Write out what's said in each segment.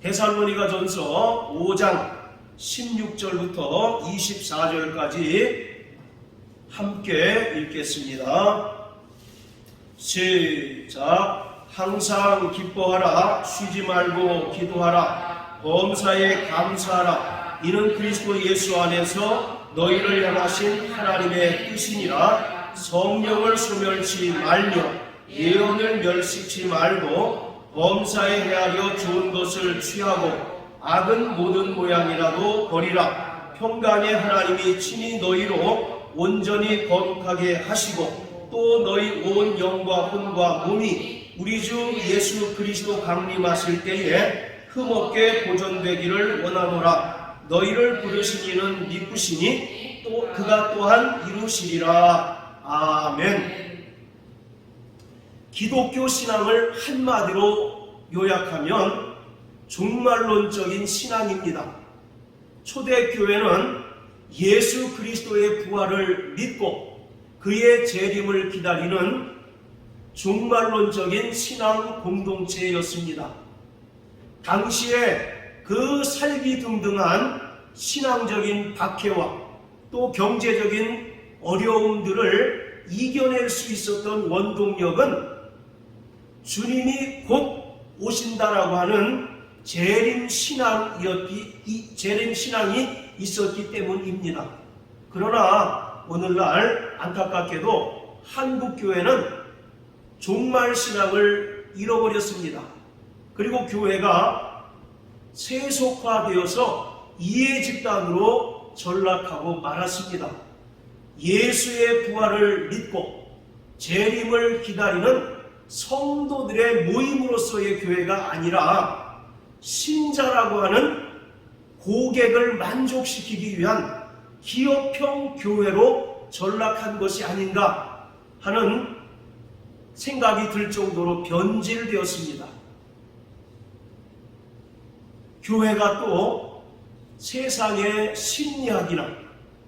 데살로니가전서 5장 16절부터 24절까지 함께 읽겠습니다. 시작. 항상 기뻐하라. 쉬지 말고 기도하라. 범사에 감사하라. 이는 그리스도 예수 안에서 너희를 향하신 하나님의 뜻이니라. 성령을 소멸치 말며 예언을 멸시치 말고 범사에 헤아려 좋은 것을 취하고 악은 모든 모양이라도 버리라. 평강의 하나님이 친히 너희로 온전히 거룩하게 하시고 또 너희 온 영과 혼과 몸이 우리 주 예수 그리스도 강림하실 때에 흠없게 보존되기를 원하노라. 너희를 부르신 이는 미쁘시니 또 그가 또한 이루시리라. 아멘. 기독교 신앙을 한마디로 요약하면 종말론적인 신앙입니다. 초대교회는 예수 그리스도의 부활을 믿고 그의 재림을 기다리는 종말론적인 신앙 공동체였습니다. 당시에 그 살기등등한 신앙적인 박해와 또 경제적인 어려움들을 이겨낼 수 있었던 원동력은 주님이 곧 오신다라고 하는 재림 신앙이 있었기 때문입니다. 그러나 오늘날 안타깝게도 한국교회는 종말 신앙을 잃어버렸습니다. 그리고 교회가 세속화되어서 이해 집단으로 전락하고 말았습니다. 예수의 부활을 믿고 재림을 기다리는 성도들의 모임으로서의 교회가 아니라 신자라고 하는 고객을 만족시키기 위한 기업형 교회로 전락한 것이 아닌가 하는 생각이 들 정도로 변질되었습니다. 교회가 또 세상의 심리학이나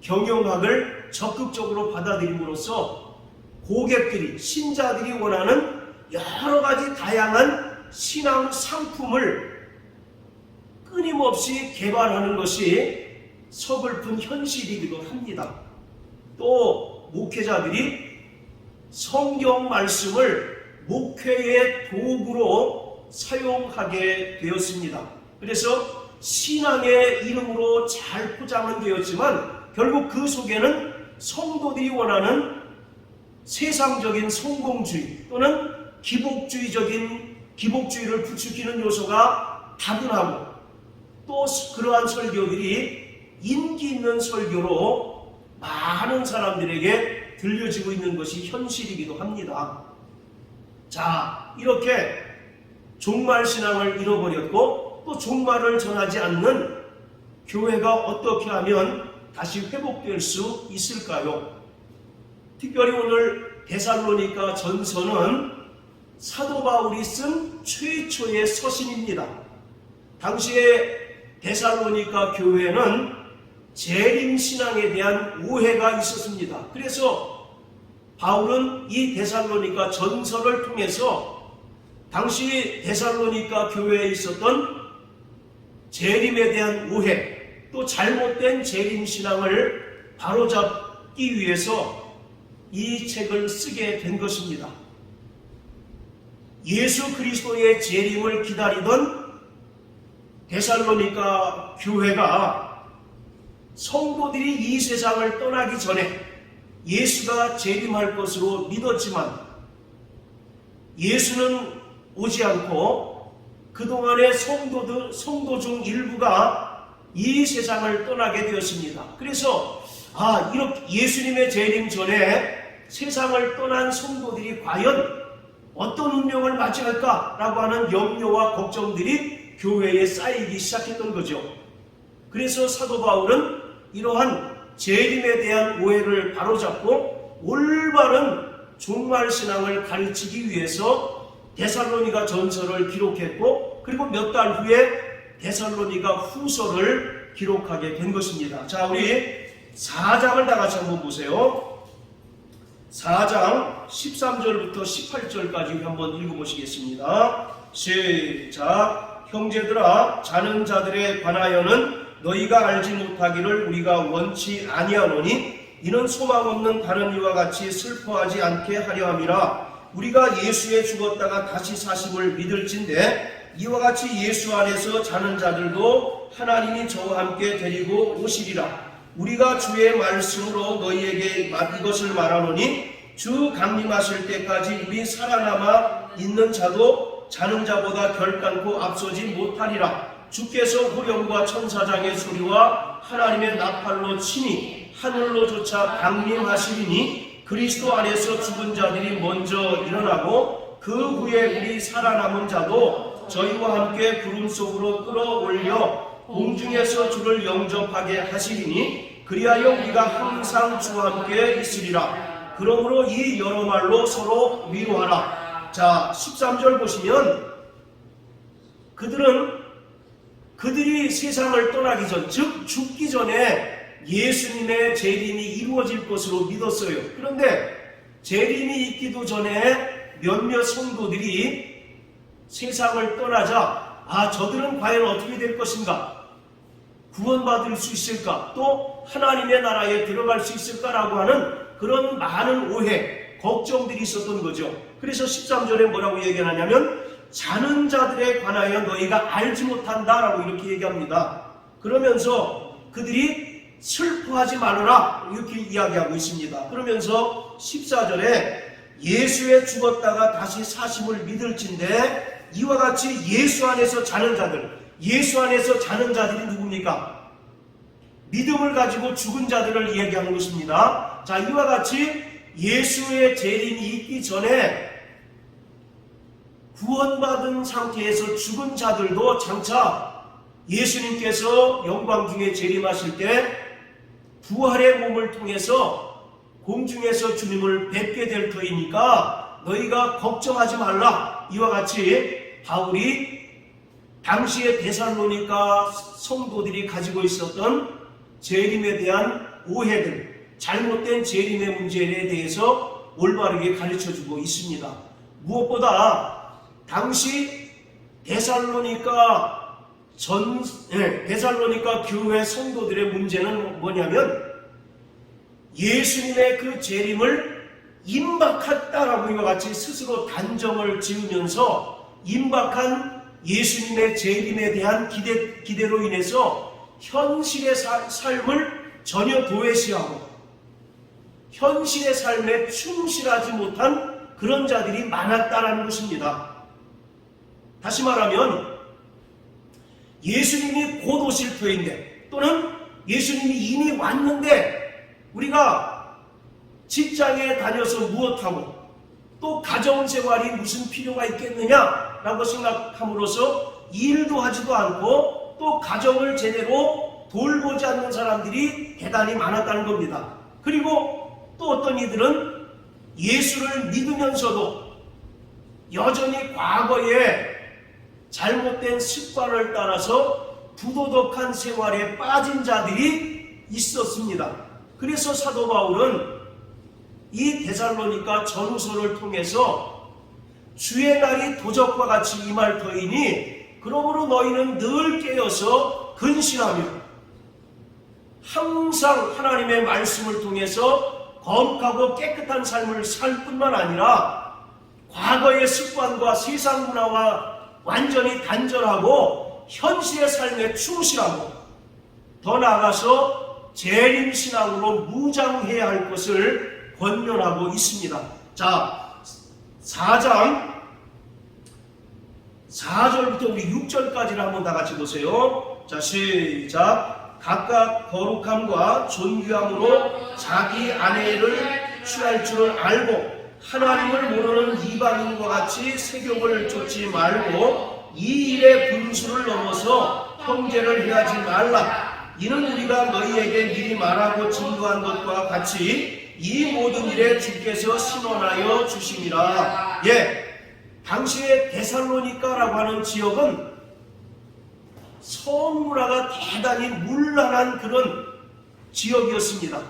경영학을 적극적으로 받아들임으로써 고객들이, 신자들이 원하는 여러 가지 다양한 신앙 상품을 끊임없이 개발하는 것이 서글픈 현실이기도 합니다. 또 목회자들이 성경 말씀을 목회의 도구로 사용하게 되었습니다. 그래서 신앙의 이름으로 잘 포장은 되었지만 결국 그 속에는 성도들이 원하는 세상적인 성공주의 또는 기복주의를 부추기는 요소가 다분하고 또 그러한 설교들이 인기 있는 설교로 많은 사람들에게 들려지고 있는 것이 현실이기도 합니다. 자, 이렇게 종말신앙을 잃어버렸고 또 종말을 전하지 않는 교회가 어떻게 하면 다시 회복될 수 있을까요? 특별히 오늘 데살로니가 전서는 사도 바울이 쓴 최초의 서신입니다. 당시에 데살로니가 교회는 재림신앙에 대한 오해가 있었습니다. 그래서 바울은 이 데살로니가 전서를 통해서 당시 데살로니가 교회에 있었던 재림에 대한 오해, 또 잘못된 재림신앙을 바로잡기 위해서 이 책을 쓰게 된 것입니다. 예수 그리스도의 재림을 기다리던 데살로니가 교회가 성도들이 이 세상을 떠나기 전에 예수가 재림할 것으로 믿었지만 예수는 오지 않고 그동안의 성도 중 일부가 이 세상을 떠나게 되었습니다. 그래서 이렇게 예수님의 재림 전에 세상을 떠난 성도들이 과연 어떤 운명을 맞이할까라고 하는 염려와 걱정들이 교회에 쌓이기 시작했던 거죠. 그래서 사도 바울은 이러한 재림에 대한 오해를 바로잡고 올바른 종말신앙을 가르치기 위해서 데살로니가 전서를 기록했고 그리고 몇 달 후에 데살로니가 후서를 기록하게 된 것입니다. 자, 우리 4장을 다 같이 한번 보세요. 4장 13절부터 18절까지 한번 읽어보시겠습니다. 시작. 형제들아, 자는 자들에 관하여는 너희가 알지 못하기를 우리가 원치 아니하노니 이는 소망 없는 다른 이와 같이 슬퍼하지 않게 하려 함이라. 우리가 예수에 죽었다가 다시 사심을 믿을진대 이와 같이 예수 안에서 자는 자들도 하나님이 저와 함께 데리고 오시리라. 우리가 주의 말씀으로 너희에게 이것을 말하노니 주 강림하실 때까지 우리 살아남아 있는 자도 자는 자보다 결단코 앞서지 못하리라. 주께서 호령과 천사장의 소리와 하나님의 나팔로 치니 하늘로조차 강림하시리니 그리스도 안에서 죽은 자들이 먼저 일어나고 그 후에 우리 살아남은 자도 저희와 함께 구름 속으로 끌어올려 공중에서 주를 영접하게 하시리니 그리하여 우리가 항상 주와 함께 있으리라. 그러므로 이 여러 말로 서로 위로하라. 자, 13절 보시면 그들이 세상을 떠나기 전, 즉 죽기 전에 예수님의 재림이 이루어질 것으로 믿었어요. 그런데 재림이 있기도 전에 몇몇 성도들이 세상을 떠나자 저들은 과연 어떻게 될 것인가? 구원받을 수 있을까? 또 하나님의 나라에 들어갈 수 있을까라고 하는 그런 많은 오해, 걱정들이 있었던 거죠. 그래서 13절에 뭐라고 얘기하냐면 자는 자들에 관하여 너희가 알지 못한다라고 이렇게 얘기합니다. 그러면서 그들이 슬퍼하지 말아라 이렇게 이야기하고 있습니다. 그러면서 14절에 예수에 죽었다가 다시 사심을 믿을진대 이와 같이 예수 안에서 자는 자들, 예수 안에서 자는 자들이 누굽니까? 믿음을 가지고 죽은 자들을 이야기하는 것입니다. 자, 이와 같이 예수의 재림이 있기 전에 구원받은 상태에서 죽은 자들도 장차 예수님께서 영광 중에 재림하실 때 부활의 몸을 통해서 공중에서 주님을 뵙게 될 터이니까 너희가 걱정하지 말라. 이와 같이 바울이 당시에 데살로니가 성도들이 가지고 있었던 재림에 대한 오해들, 잘못된 재림의 문제에 대해서 올바르게 가르쳐주고 있습니다. 무엇보다 당시 데살로니가 교회 성도들의 문제는 뭐냐면 예수님의 그 재림을 임박했다라고 이와 같이 스스로 단정을 지으면서 임박한 예수님의 재림에 대한 기대로 인해서 현실의 삶을 전혀 도외시하고 현실의 삶에 충실하지 못한 그런 자들이 많았다라는 것입니다. 다시 말하면 예수님이 곧 오실 터인데 또는 예수님이 이미 왔는데 우리가 직장에 다녀서 무엇하고 또 가정생활이 무슨 필요가 있겠느냐라고 생각함으로써 일도 하지도 않고 또 가정을 제대로 돌보지 않는 사람들이 대단히 많았다는 겁니다. 그리고 또 어떤 이들은 예수를 믿으면서도 여전히 과거에 잘못된 습관을 따라서 부도덕한 생활에 빠진 자들이 있었습니다. 그래서 사도 바울은 이 데살로니가 전후서를 통해서 주의 날이 도적과 같이 임할 터이니 그러므로 너희는 늘 깨어서 근신하며 항상 하나님의 말씀을 통해서 거룩하고 깨끗한 삶을 살 뿐만 아니라 과거의 습관과 세상 문화와 완전히 단절하고 현실의 삶에 충실하고 더 나아가서 재림신앙으로 무장해야 할 것을 권면하고 있습니다. 자, 4장 4절부터 우리 6절까지를 한번 다 같이 보세요. 자, 시작. 각각 거룩함과 존귀함으로 자기 아내를 취할 줄을 알고 하나님을 모르는 이방인과 같이 세욕을 쫓지 말고 이 일의 분수를 넘어서 형제를 해하지 말라. 이는 우리가 너희에게 미리 말하고 증거한 것과 같이 이 모든 일에 주께서 신원하여 주심이라. 당시에 데살로니가라고 하는 지역은 성문화가 대단히 문란한 그런 지역이었습니다.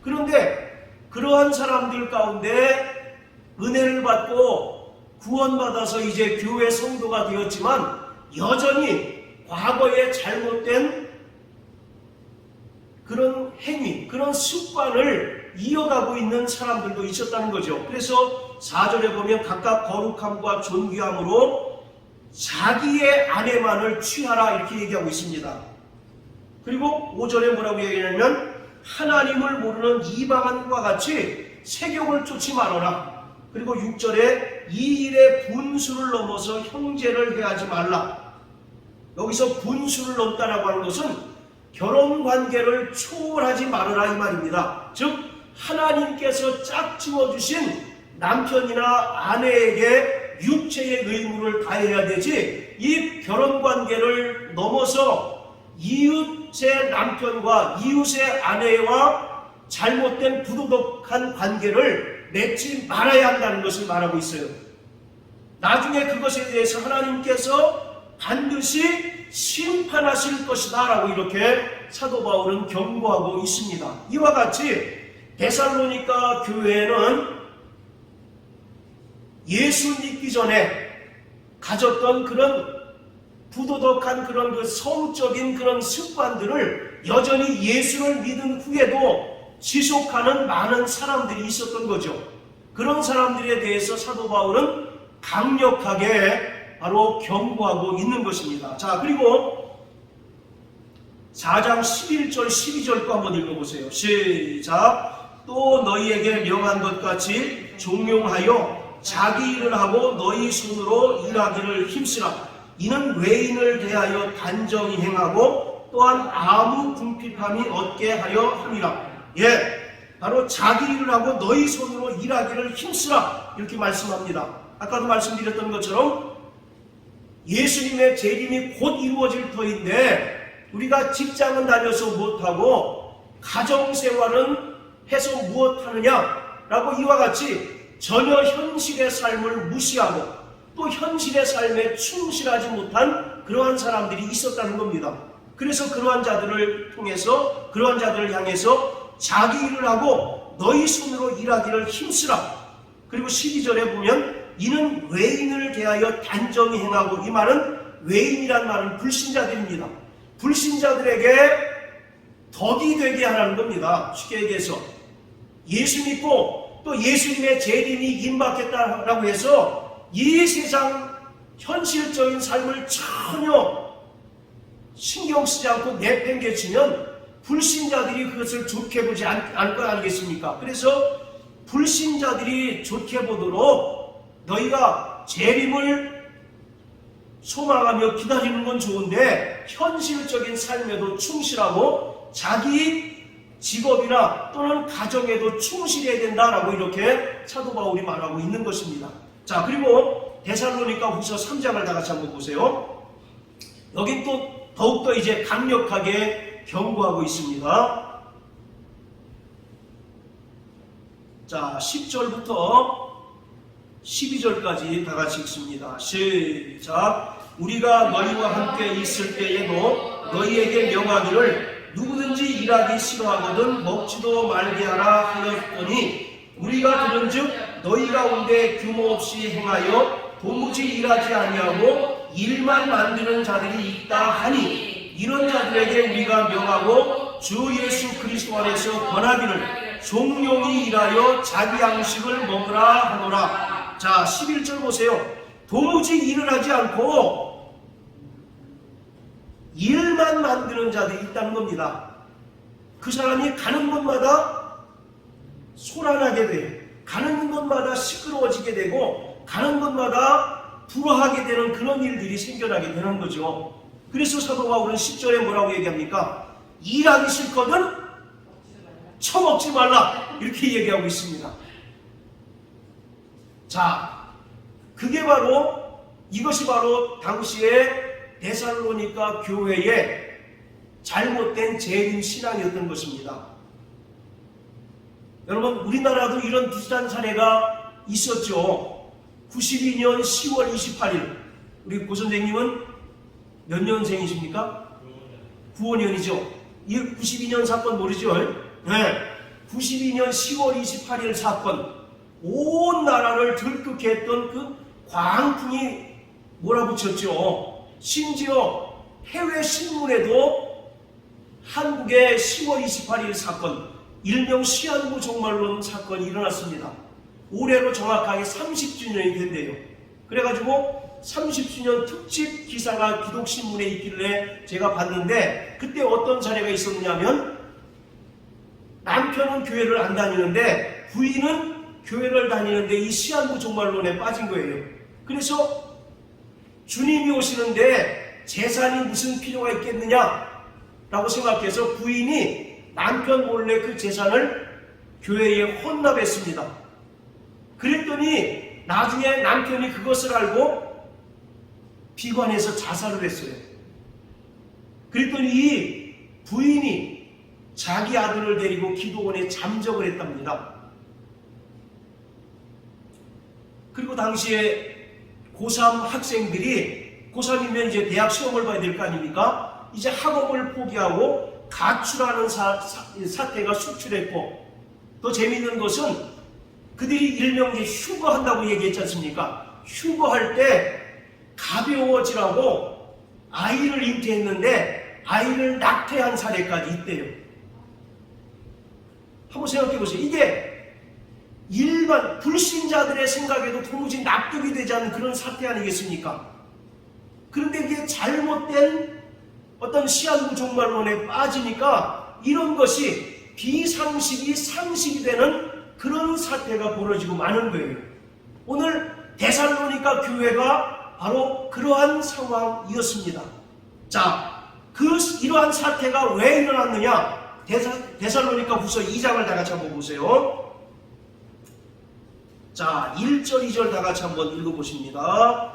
그런데 그러한 사람들 가운데 은혜를 받고 구원받아서 이제 교회 성도가 되었지만 여전히 과거의 잘못된 그런 행위, 그런 습관을 이어가고 있는 사람들도 있었다는 거죠. 그래서 4절에 보면 각각 거룩함과 존귀함으로 자기의 아내만을 취하라 이렇게 얘기하고 있습니다. 그리고 5절에 뭐라고 얘기하냐면 하나님을 모르는 이방인과 같이 세경을 쫓지 말아라. 그리고 6절에 이 일의 분수를 넘어서 형제를 해하지 말라. 여기서 분수를 넘다라고 하는 것은 결혼관계를 초월하지 말아라 이 말입니다. 즉 하나님께서 짝지어주신 남편이나 아내에게 육체의 의무를 다해야 되지, 이 결혼관계를 넘어서 이웃의 남편과 이웃의 아내와 잘못된 부도덕한 관계를 맺지 말아야 한다는 것을 말하고 있어요. 나중에 그것에 대해서 하나님께서 반드시 심판하실 것이다 라고 이렇게 사도 바울은 경고하고 있습니다. 이와 같이 데살로니가 교회는 예수 믿기 전에 가졌던 그런 부도덕한 그런 그 성적인 그런 습관들을 여전히 예수를 믿은 후에도 지속하는 많은 사람들이 있었던 거죠. 그런 사람들에 대해서 사도 바울은 강력하게 바로 경고하고 있는 것입니다. 자, 그리고 4장 11절 12절도 한번 읽어보세요. 시작. 또 너희에게 명한 것 같이 종용하여 자기 일을 하고 너희 손으로 일하기를 힘쓰라. 이는 외인을 대하여 단정히 행하고 또한 아무 궁핍함이 없게 하려 함이라. 바로 자기 일을 하고 너희 손으로 일하기를 힘쓰라 이렇게 말씀합니다. 아까도 말씀드렸던 것처럼 예수님의 재림이 곧 이루어질 터인데 우리가 직장은 다녀서 무엇하고 가정생활은 해서 무엇하느냐라고 이와 같이 전혀 현실의 삶을 무시하고 또 현실의 삶에 충실하지 못한 그러한 사람들이 있었다는 겁니다. 그래서 그러한 자들을 통해서, 그러한 자들을 향해서 자기 일을 하고 너희 손으로 일하기를 힘쓰라. 그리고 12절에 보면 이는 외인을 대하여 단정히 행하고, 이 말은 외인이란 말은 불신자들입니다. 불신자들에게 덕이 되게 하라는 겁니다. 쉽게 얘기해서 예수 믿고 또 예수님의 재림이 임박했다라고 해서 이 세상 현실적인 삶을 전혀 신경 쓰지 않고 내팽개치면 불신자들이 그것을 좋게 보지 않을 것 아니겠습니까? 그래서 불신자들이 좋게 보도록 너희가 재림을 소망하며 기다리는 건 좋은데 현실적인 삶에도 충실하고 자기 직업이나 또는 가정에도 충실해야 된다라고 이렇게 사도 바울이 말하고 있는 것입니다. 자, 그리고 데살로니가 후서 3장을 다 같이 한번 보세요. 여긴 또 더욱더 이제 강력하게 경고하고 있습니다. 자, 10절부터 12절까지 다 같이 읽습니다. 시작. 우리가 너희와 함께 있을 때에도 너희에게 명하기를 누구든지 일하기 싫어하거든 먹지도 말게 하라 하였더니 우리가 들은즉 너희 가운데 규모 없이 행하여 도무지 일하지 아니하고 일만 만드는 자들이 있다 하니 이런 자들에게 우리가 명하고 주 예수 그리스도 안에서 권하기를 종용이 일하여 자기 양식을 먹으라 하노라. 자, 11절 보세요. 도무지 일을 하지 않고 일만 만드는 자들이 있다는 겁니다. 그 사람이 가는 곳마다 소란하게 돼요. 가는 곳마다 시끄러워지게 되고 가는 곳마다 불화하게 되는 그런 일들이 생겨나게 되는 거죠. 그래서 사도 바울은 10절에 뭐라고 얘기합니까? 일하기 싫거든 처먹지 말라 이렇게 얘기하고 있습니다. 자, 그게 바로 이것이 바로 당시에 데살로니가 교회의 잘못된 재림 신앙이었던 것입니다. 여러분, 우리나라도 이런 비슷한 사례가 있었죠. 92년 10월 28일 우리 고 선생님은 몇 년생이십니까? 95년이죠. 이 92년 사건 모르죠? 네. 92년 10월 28일 사건, 온 나라를 들끓게 했던 그 광풍이 몰아붙였죠. 심지어 해외 신문에도 한국의 10월 28일 사건, 일명 시한부 종말론 사건이 일어났습니다. 올해로 정확하게 30주년이 된대요. 그래가지고 30주년 특집 기사가 기독신문에 있길래 제가 봤는데, 그때 어떤 사례가 있었냐면 남편은 교회를 안 다니는데 부인은 교회를 다니는데 이 시한부 종말론에 빠진 거예요. 그래서 주님이 오시는데 재산이 무슨 필요가 있겠느냐라고 생각해서 부인이 남편 몰래 그 재산을 교회에 헌납했습니다. 그랬더니 나중에 남편이 그것을 알고 비관해서 자살을 했어요. 그랬더니 이 부인이 자기 아들을 데리고 기도원에 잠적을 했답니다. 그리고 당시에 고3 학생들이, 고3이면 이제 대학 시험을 봐야 될 거 아닙니까? 이제 학업을 포기하고 가출하는 사태가 속출했고, 더 재미있는 것은 그들이 일명 이제 휴거한다고 얘기했지 않습니까? 휴거할 때 가벼워지라고 아이를 잉태했는데 아이를 낙태한 사례까지 있대요. 한번 생각해 보세요. 이게 일반 불신자들의 생각에도 도무지 납득이 되지 않는 그런 사태 아니겠습니까? 그런데 이게 잘못된 어떤 시한부 종말론에 빠지니까 이런 것이 비상식이 상식이 되는 그런 사태가 벌어지고 마는 거예요. 오늘 데살로니가 교회가 바로 그러한 상황이었습니다. 자, 이러한 사태가 왜 일어났느냐? 데살로니가 후서 2장을 다 같이 한번 보세요. 자, 1절, 2절 다 같이 한번 읽어보십니다.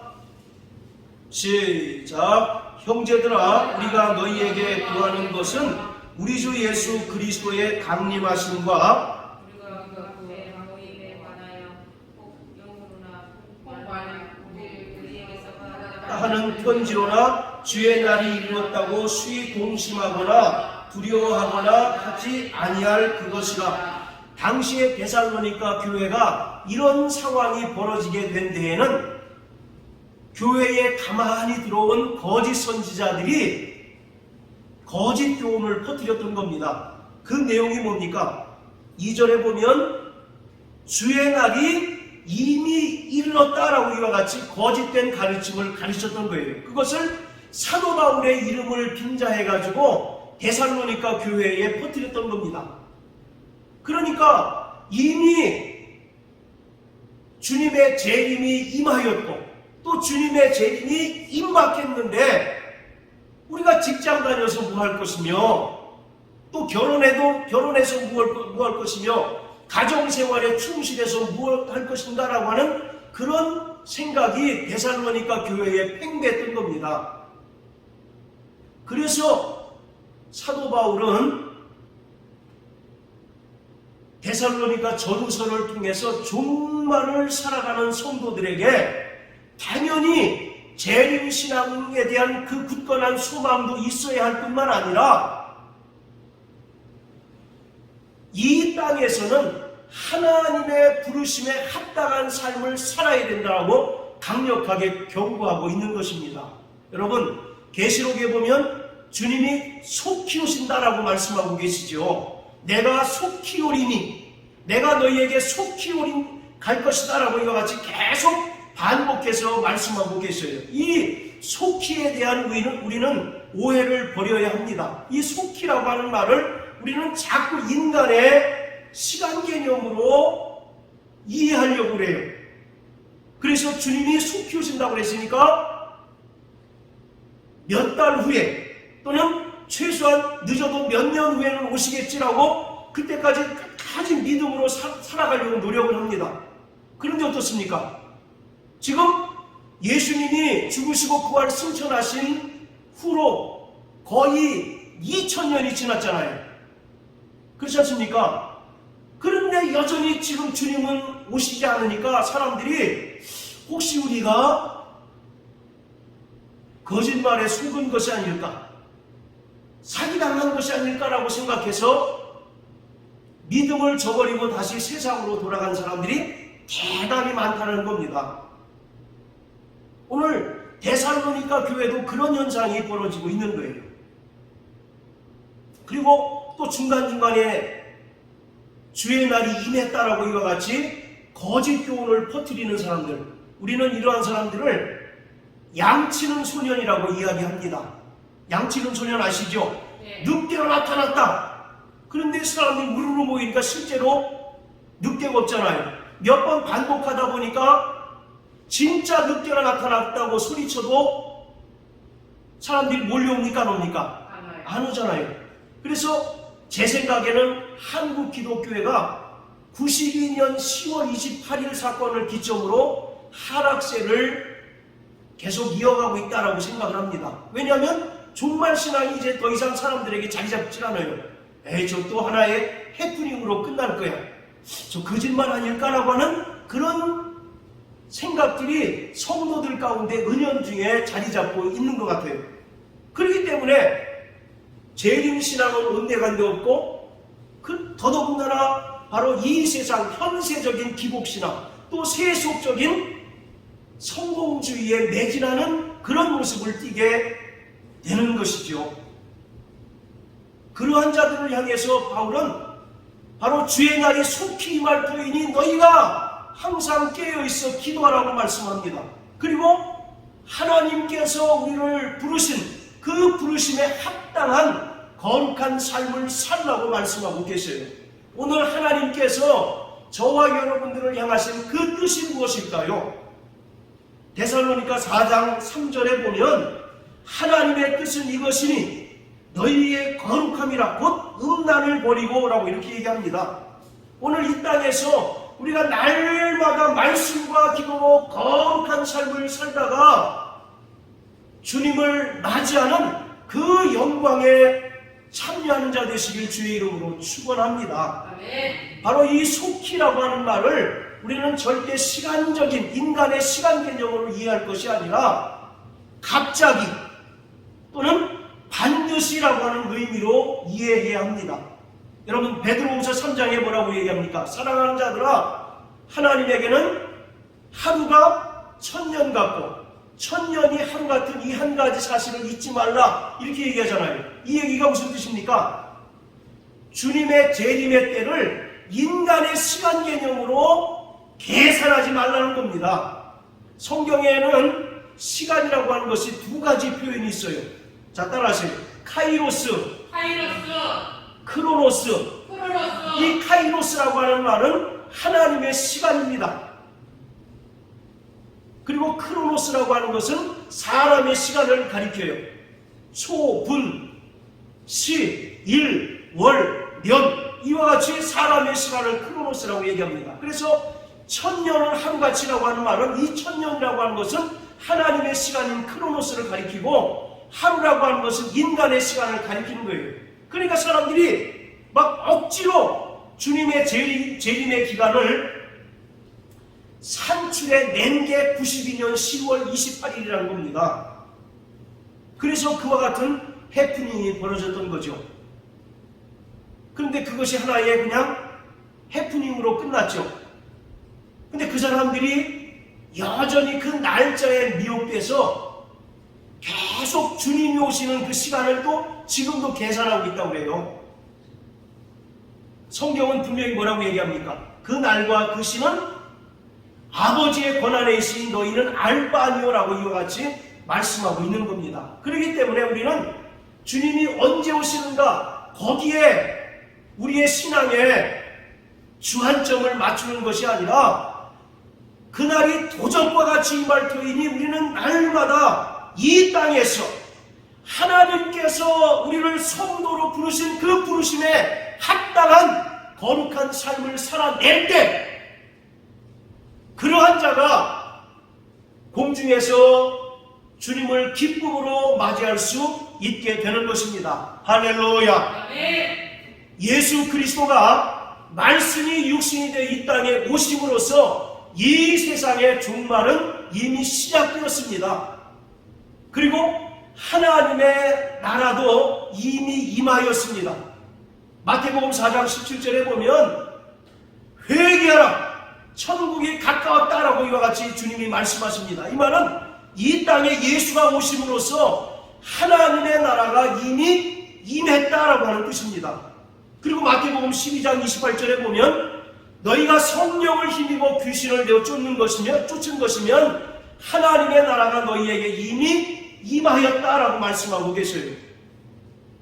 시작. 형제들아, 우리가 너희에게 구하는 것은 우리 주 예수 그리스도의 강림하심과 하는 편지로나 주의 날이 이르렀다고 수히 동심하거나 두려워하거나 하지 아니할 그것이라. 당시의 데살로니가 교회가 이런 상황이 벌어지게 된 데에는 교회에 가만히 들어온 거짓 선지자들이 거짓 교훈을 퍼뜨렸던 겁니다. 그 내용이 뭡니까? 2절에 보면 주의 날이 이미 이르렀다라고 이와 같이 거짓된 가르침을 가르쳤던 거예요. 그것을 사도 바울의 이름을 빙자해가지고 데살로니가 교회에 퍼뜨렸던 겁니다. 그러니까 이미 주님의 재림이 임하였고 또 주님의 재림이 임박했는데 우리가 직장 다녀서 뭐 할 것이며 또 결혼해서 뭐 할 것이며 가정생활에 충실해서 뭐 할 것인가 라고 하는 그런 생각이 데살로니가 교회에 팽배했던 겁니다. 그래서 사도 바울은 데살로니가 전후서를 통해서 종말을 살아가는 성도들에게 당연히 재림신앙에 대한 그 굳건한 소망도 있어야 할 뿐만 아니라 이 땅에서는 하나님의 부르심에 합당한 삶을 살아야 된다고 강력하게 경고하고 있는 것입니다. 여러분, 계시록에 보면 주님이 속히 오신다라고 말씀하고 계시죠. 내가 속히 오리니, 내가 너희에게 속히 갈 것이다 라고 이와 같이 계속 반복해서 말씀하고 계셔요. 이 속히에 대한 우리는 오해를 버려야 합니다. 이 속히라고 하는 말을 우리는 자꾸 인간의 시간 개념으로 이해하려고 그래요. 그래서 주님이 속히 오신다고 그랬으니까 몇 달 후에 또는 최소한 늦어도 몇 년 후에는 오시겠지라고 그때까지 끝까지 믿음으로 살아가려고 노력을 합니다. 그런데 어떻습니까? 지금 예수님이 죽으시고 부활 승천하신 후로 거의 2000년이 지났잖아요. 그렇지 않습니까? 그런데 여전히 지금 주님은 오시지 않으니까 사람들이 혹시 우리가 거짓말에 속은 것이 아닐까? 사기당한 것이 아닐까라고 생각해서 믿음을 저버리고 다시 세상으로 돌아간 사람들이 대단히 많다는 겁니다. 오늘 데살로니가 교회도 그런 현상이 벌어지고 있는 거예요. 그리고 또 중간중간에 주의 날이 임했다라고 이와 같이 거짓 교훈을 퍼뜨리는 사람들, 우리는 이러한 사람들을 양치는 소년이라고 이야기합니다. 양치는 소년 아시죠? 네. 늑대가 나타났다. 그런데 사람들이 우르르 모이니까 실제로 늑대가 없잖아요. 몇 번 반복하다 보니까 진짜 늑대가 나타났다고 소리쳐도 사람들이 몰려옵니까? 안 옵니까? 안 오잖아요. 그래서 제 생각에는 한국 기독교회가 92년 10월 28일 사건을 기점으로 하락세를 계속 이어가고 있다라고 생각을 합니다. 왜냐하면 종말 신앙이 이제 더 이상 사람들에게 자리 잡질 않아요. 저 또 하나의 해프닝으로 끝날 거야. 저 거짓말 아닐까라고 하는 그런 생각들이 성도들 가운데 은연중에 자리 잡고 있는 것 같아요. 그렇기 때문에 재림신앙은 온데간데 없고 더더군다나 바로 이 세상 현세적인 기복신앙 또 세속적인 성공주의에 매진하는 그런 모습을 띠게 되는 것이죠. 그러한 자들을 향해서 바울은 바로 주의 날이 속히 임할 터이니 너희가 항상 깨어있어 기도하라고 말씀합니다. 그리고 하나님께서 우리를 부르신 그 부르심에 합당한 거룩한 삶을 살라고 말씀하고 계세요. 오늘 하나님께서 저와 여러분들을 향하신 그 뜻이 무엇일까요? 데살로니가 4장 3절에 보면 하나님의 뜻은 이것이니 너희의 거룩함이라 곧 음란을 버리고 라고 이렇게 얘기합니다. 오늘 이 땅에서 우리가 날마다 말씀과 기도로 거룩한 삶을 살다가 주님을 맞이하는 그 영광에 참여하는 자 되시길 주의 이름으로 축원합니다. 바로 이 속히라고 하는 말을 우리는 절대 시간적인 인간의 시간 개념으로 이해할 것이 아니라 갑자기 또는 반드시라고 하는 의미로 이해해야 합니다. 여러분 베드로후서 3장에 뭐라고 얘기합니까? 사랑하는 자들아 하나님에게는 하루가 1000년 같고 1000년이 하루 같은 이 한 가지 사실을 잊지 말라 이렇게 얘기하잖아요. 이 얘기가 무슨 뜻입니까? 주님의 재림의 때를 인간의 시간 개념으로 계산하지 말라는 겁니다. 성경에는 시간이라고 하는 것이 두 가지 표현이 있어요. 자, 따라하세요. 카이로스, 크로노스. 이 카이로스라고 하는 말은 하나님의 시간입니다. 그리고 크로노스라고 하는 것은 사람의 시간을 가리켜요. 초, 분, 시, 일, 월, 년 이와 같이 사람의 시간을 크로노스라고 얘기합니다. 그래서 1000년을 하루같이라고 하는 말은 이 1000년이라고 하는 것은 하나님의 시간인 크로노스를 가리키고 하루라고 하는 것은 인간의 시간을 가리키는 거예요. 그러니까 사람들이 막 억지로 주님의 재림의 기간을 산출해 낸 게 92년 10월 28일이라는 겁니다. 그래서 그와 같은 해프닝이 벌어졌던 거죠. 그런데 그것이 하나의 그냥 해프닝으로 끝났죠. 근데 그 사람들이 여전히 그 날짜에 미혹돼서 계속 주님이 오시는 그 시간을 또 지금도 계산하고 있다고 해요. 성경은 분명히 뭐라고 얘기합니까? 그 날과 그 시는 아버지의 권한에 있으니 너희는 알바 아니오라고 이와 같이 말씀하고 있는 겁니다. 그렇기 때문에 우리는 주님이 언제 오시는가 거기에 우리의 신앙에 주안점을 맞추는 것이 아니라 그날이 도적과 같이 임할 터이니 우리는 날마다 이 땅에서 하나님께서 우리를 성도로 부르신 그 부르심에 합당한 거룩한 삶을 살아낼 때 그러한 자가 공중에서 주님을 기쁨으로 맞이할 수 있게 되는 것입니다. 할렐루야. 예수 그리스도가 말씀이 육신이 되어 이 땅에 오심으로써 이 세상의 종말은 이미 시작되었습니다. 그리고 하나님의 나라도 이미 임하였습니다. 마태복음 4장 17절에 보면 회개하라 천국이 가까웠다라고 이와 같이 주님이 말씀하십니다. 이 말은 이 땅에 예수가 오심으로써 하나님의 나라가 이미 임했다라고 하는 뜻입니다. 그리고 마태복음 12장 28절에 보면 너희가 성령을 힘입어 귀신을 내어 쫓은 것이면 하나님의 나라가 너희에게 이미 임하였다라고 말씀하고 계세요.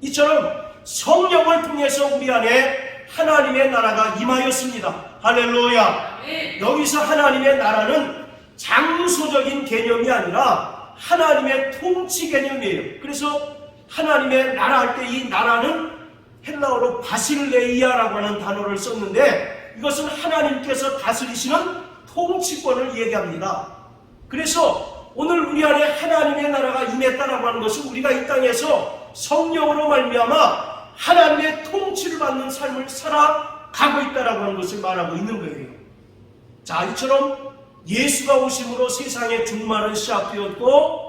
이처럼 성령을 통해서 우리 안에 하나님의 나라가 임하였습니다. 할렐루야. 여기서 하나님의 나라는 장소적인 개념이 아니라 하나님의 통치 개념이에요. 그래서 하나님의 나라 할 때 이 나라는 헬라어로 바실레이아라고 하는 단어를 썼는데 이것은 하나님께서 다스리시는 통치권을 얘기합니다. 그래서 오늘 우리 안에 하나님의 나라가 임했다라고 하는 것은 우리가 이 땅에서 성령으로 말미암아 하나님의 통치를 받는 삶을 살아가고 있다라고 하는 것을 말하고 있는 거예요. 자, 이처럼 예수가 오심으로 세상의 종말은 시작되었고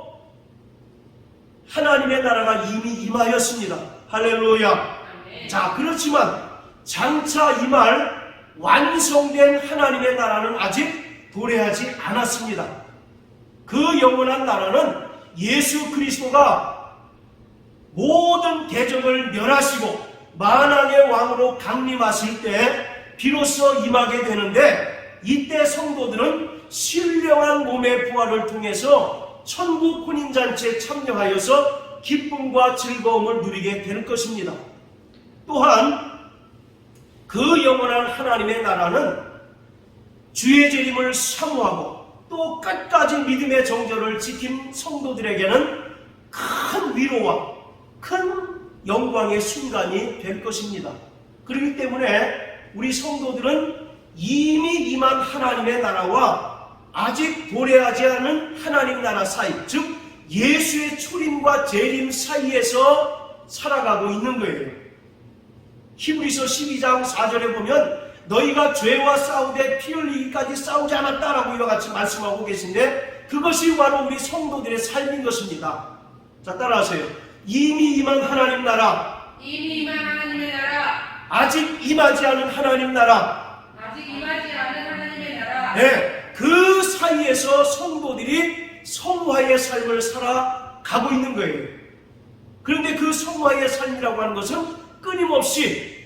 하나님의 나라가 이미 임하였습니다. 할렐루야. 자, 그렇지만 장차 임할 완성된 하나님의 나라는 아직 도래하지 않았습니다. 그 영원한 나라는 예수 그리스도가 모든 대적을 멸하시고 만왕의 왕으로 강림하실 때 비로소 임하게 되는데 이때 성도들은 신령한 몸의 부활을 통해서 천국 혼인잔치에 참여하여서 기쁨과 즐거움을 누리게 될 것입니다. 또한 그 영원한 하나님의 나라는 주의 재림을 사모하고 또 끝까지 믿음의 정절을 지킨 성도들에게는 큰 위로와 큰 영광의 순간이 될 것입니다. 그렇기 때문에 우리 성도들은 이미 임한 하나님의 나라와 아직 도래하지 않은 하나님 나라 사이, 즉 예수의 초림과 재림 사이에서 살아가고 있는 거예요. 히브리서 12장 4절에 보면 너희가 죄와 싸우되 피 흘리기까지 싸우지 않았다라고 이와 같이 말씀하고 계신데 그것이 바로 우리 성도들의 삶인 것입니다. 자, 따라하세요. 이미 임한 하나님 나라, 이미 임한 하나님의 나라, 아직 임하지 않은 하나님 나라, 아직 임하지 않은 하나님의 나라. 네, 그 사이에서 성도들이 성화의 삶을 살아가고 있는 거예요. 그런데 그 성화의 삶이라고 하는 것은 끊임없이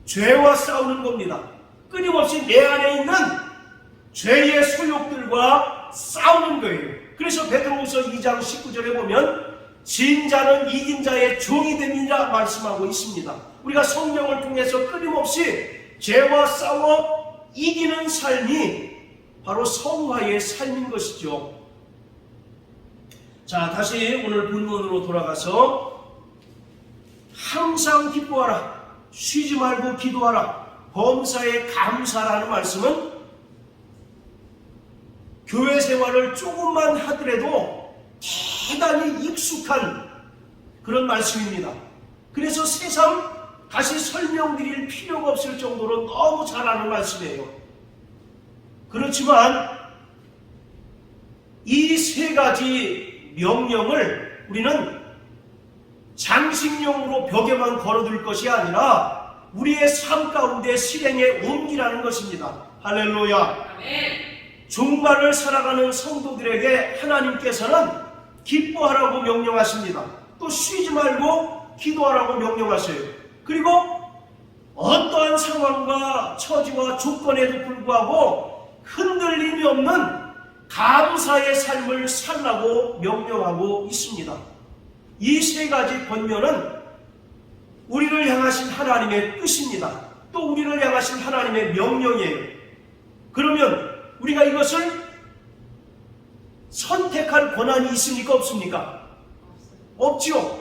죄와 싸우는 겁니다. 끊임없이 내 안에 있는 죄의 소욕들과 싸우는 거예요. 그래서 베드로후서 2장 19절에 보면 진자는 이긴 자의 종이 됨이라 말씀하고 있습니다. 우리가 성령을 통해서 끊임없이 죄와 싸워 이기는 삶이 바로 성화의 삶인 것이죠. 자, 다시 오늘 본문으로 돌아가서 항상 기뻐하라, 쉬지 말고 기도하라, 범사에 감사라는 말씀은 교회 생활을 조금만 하더라도 대단히 익숙한 그런 말씀입니다. 그래서 새삼 다시 설명드릴 필요가 없을 정도로 너무 잘 아는 말씀이에요. 그렇지만 이 세 가지 명령을 우리는 장식용으로 벽에만 걸어둘 것이 아니라 우리의 삶 가운데 실행에 옮기라는 것입니다. 할렐루야. 종말을 살아가는 성도들에게 하나님께서는 기뻐하라고 명령하십니다. 또 쉬지 말고 기도하라고 명령하셔요. 그리고 어떠한 상황과 처지와 조건에도 불구하고 흔들림이 없는 감사의 삶을 살라고 명령하고 있습니다. 이 세 가지 권면은 우리를 향하신 하나님의 뜻입니다. 또 우리를 향하신 하나님의 명령이에요. 그러면 우리가 이것을 선택할 권한이 있습니까? 없습니까? 없지요.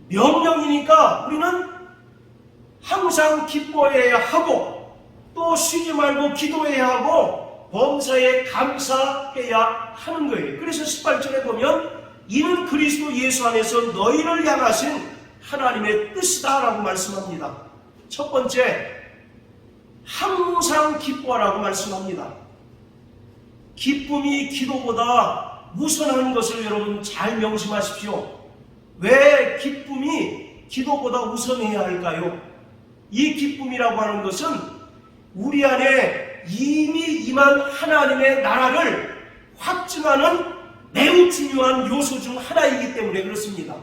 명령이니까 우리는 항상 기뻐해야 하고 또 쉬지 말고 기도해야 하고 범사에 감사해야 하는 거예요. 그래서 18절에 보면 이는 그리스도 예수 안에서 너희를 향하신 하나님의 뜻이다 라고 말씀합니다. 첫 번째, 항상 기뻐하라고 말씀합니다. 기쁨이 기도보다 우선하는 것을 여러분 잘 명심하십시오. 왜 기쁨이 기도보다 우선해야 할까요? 이 기쁨이라고 하는 것은 우리 안에 이미 임한 하나님의 나라를 확증하는 매우 중요한 요소 중 하나이기 때문에 그렇습니다.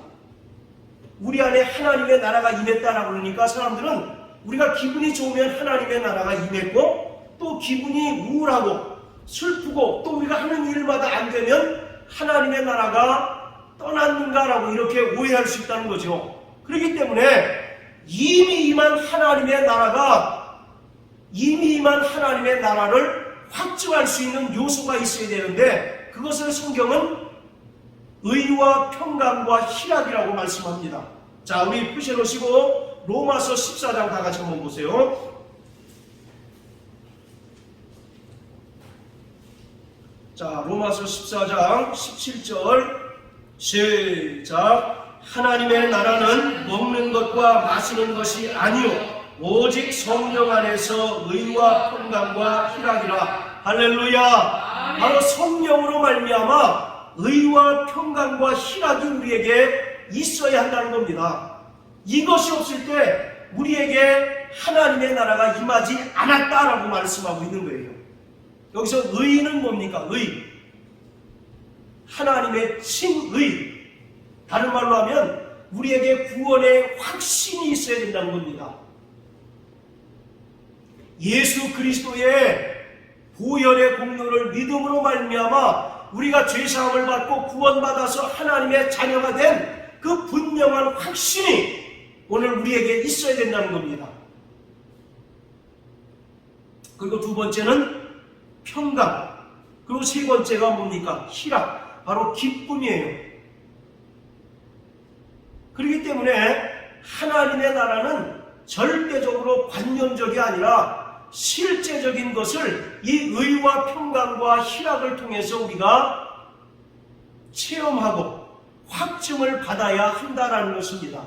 우리 안에 하나님의 나라가 임했다라고 그러니까 사람들은 우리가 기분이 좋으면 하나님의 나라가 임했고, 또 기분이 우울하고 슬프고 또 우리가 하는 일마다 안 되면 하나님의 나라가 떠났는가라고 이렇게 오해할 수 있다는 거죠. 그렇기 때문에 이미 임한 하나님의 나라를 확증할 수 있는 요소가 있어야 되는데, 그것을 성경은 의와 평강과 희락이라고 말씀합니다. 자, 우리 푸셔놓으시고 로마서 14장 다 같이 한번 보세요. 자, 로마서 14장 17절 시작. 하나님의 나라는 먹는 것과 마시는 것이 아니요 오직 성령 안에서 의와 평강과 희락이라. 할렐루야. 바로 성령으로 말미암아 의와 평강과 희락이 우리에게 있어야 한다는 겁니다. 이것이 없을 때 우리에게 하나님의 나라가 임하지 않았다라고 말씀하고 있는 거예요. 여기서 의는 뭡니까? 의. 하나님의 친의. 다른 말로 하면 우리에게 구원의 확신이 있어야 된다는 겁니다. 예수 그리스도의 보혈의 공로를 믿음으로 말미암아 우리가 죄사함을 받고 구원받아서 하나님의 자녀가 된 그 분명한 확신이 오늘 우리에게 있어야 된다는 겁니다. 그리고 두 번째는 평강, 그리고 세 번째가 뭡니까? 희락, 바로 기쁨이에요. 그렇기 때문에 하나님의 나라는 절대적으로 관념적이 아니라 실제적인 것을 이 의와 평강과 희락을 통해서 우리가 체험하고 확증을 받아야 한다라는 것입니다.